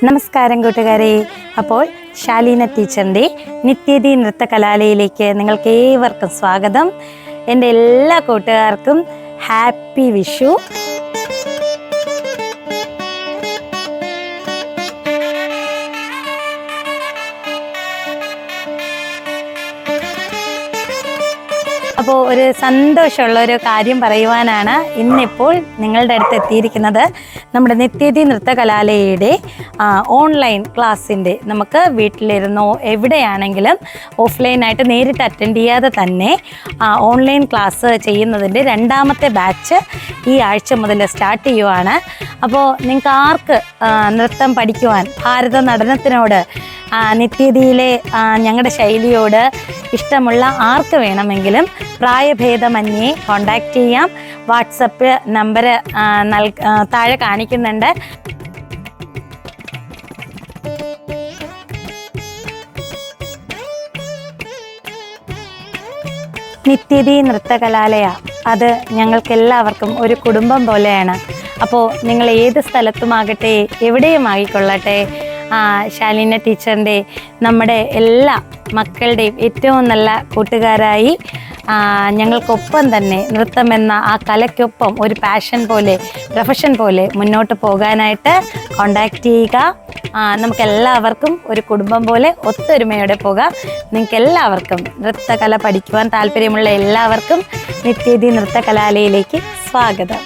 നമസ്കാരം കൂട്ടുകാരെ. അപ്പോൾ ശാലീന ടീച്ചറിൻ്റെ നിത്യതി നൃത്തകലാലയയിലേക്ക് നിങ്ങൾക്ക് ഏവർക്കും സ്വാഗതം. എൻ്റെ എല്ലാ കൂട്ടുകാർക്കും ഹാപ്പി വിഷു. അപ്പോൾ ഒരു സന്തോഷമുള്ളൊരു കാര്യം പറയുവാനാണ് ഇന്നിപ്പോൾ നിങ്ങളുടെ അടുത്ത് എത്തിയിരിക്കുന്നത്. നമ്മുടെ നിത്യതി നൃത്തകലാലയയുടെ ഓൺലൈൻ ക്ലാസ്സിൻ്റെ നമുക്ക് വീട്ടിലിരുന്നോ എവിടെയാണെങ്കിലും ഓഫ്ലൈനായിട്ട് നേരിട്ട് അറ്റൻഡ് ചെയ്യാതെ തന്നെ ഓൺലൈൻ ക്ലാസ് ചെയ്യുന്നതിൻ്റെ രണ്ടാമത്തെ ബാച്ച് ഈ ആഴ്ച മുതൽ സ്റ്റാർട്ട് ചെയ്യുവാണ്. അപ്പോൾ നിങ്ങൾക്ക് ആർക്ക് നൃത്തം പഠിക്കുവാൻ, ഭാരത നടനത്തിനോട്, നിത്യതിയിലെ ഞങ്ങളുടെ ശൈലിയോട് ഇഷ്ടമുള്ള ആർക്ക് വേണമെങ്കിലും പ്രായഭേദമന്യേ കോണ്ടാക്ട് ചെയ്യാം. വാട്സപ്പ് നമ്പർ താഴെ കാണിക്കുന്നുണ്ട്. നിത്യതി നൃത്തകലാലയ അത് ഞങ്ങൾക്കെല്ലാവർക്കും ഒരു കുടുംബം പോലെയാണ്. അപ്പോൾ നിങ്ങൾ ഏത് സ്ഥലത്തുമാകട്ടെ, എവിടെയുമായിക്കൊള്ളട്ടെ, ശാലീന ടീച്ചറിൻ്റെ നമ്മുടെ എല്ലാ മക്കളുടെയും ഏറ്റവും നല്ല കൂട്ടുകാരായി ഞങ്ങൾക്കൊപ്പം തന്നെ നൃത്തമെന്ന ആ കലയ്ക്കൊപ്പം ഒരു പാഷൻ പോലെ, പ്രൊഫഷൻ പോലെ മുന്നോട്ട് പോകാനായിട്ട് കോണ്ടാക്ട് ചെയ്യുക. നമുക്കെല്ലാവർക്കും ഒരു കുടുംബം പോലെ ഒത്തൊരുമയോടെ പോകാം. നിങ്ങൾക്കെല്ലാവർക്കും നൃത്തകല പഠിക്കുവാൻ താല്പര്യമുള്ള എല്ലാവർക്കും നിത്യതി നൃത്തകലാലയയിലേക്ക് സ്വാഗതം.